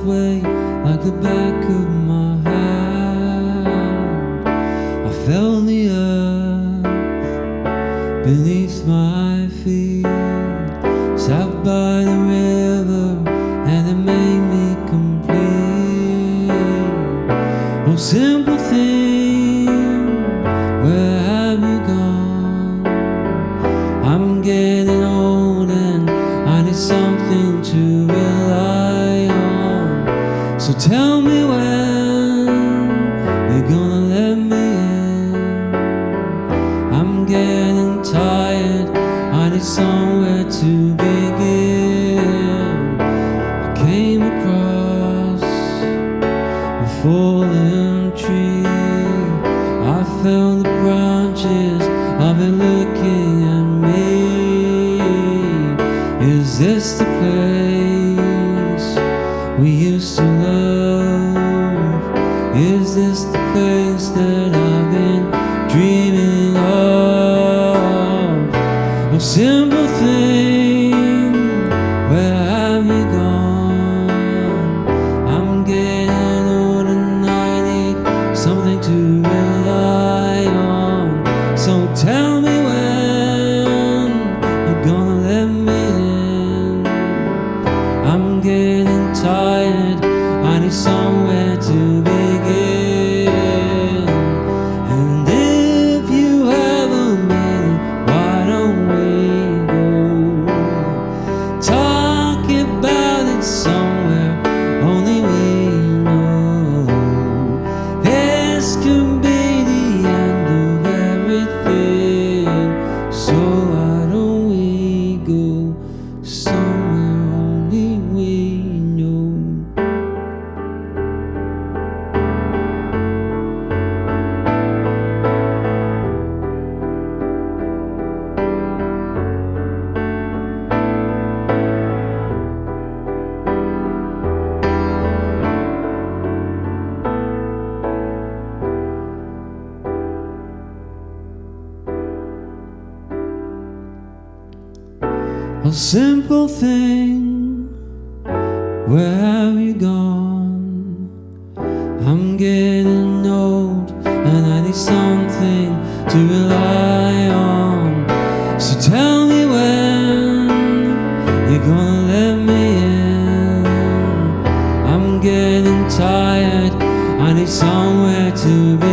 pathway like the back of my hand. I felt the earth beneath my feet, sat by the river and it made me complete. Oh, simple thing, where have you gone? I'm getting old and I need something to rely on. So tell me when you're gonna let me in. I'm getting tired, I need somewhere to begin. I came across a fallen tree, I felt the branches of it looking at me. Is this the place we used to love? Is this the place that I've been dreaming of? Oh, simple thing, where have you gone? I'm getting old and I need something to rely on. So tell me when you're gonna let me in. I'm getting tired, I need somewhere to begin. And if you have a minute, why don't we go talk about it somewhere only we know? This could be the end of everything, so why don't we go somewhere only we know? Oh, simple thing, where have you gone? I'm getting old and I need something to rely on. So tell me when you're gonna let me in. I'm getting tired, I need somewhere to be.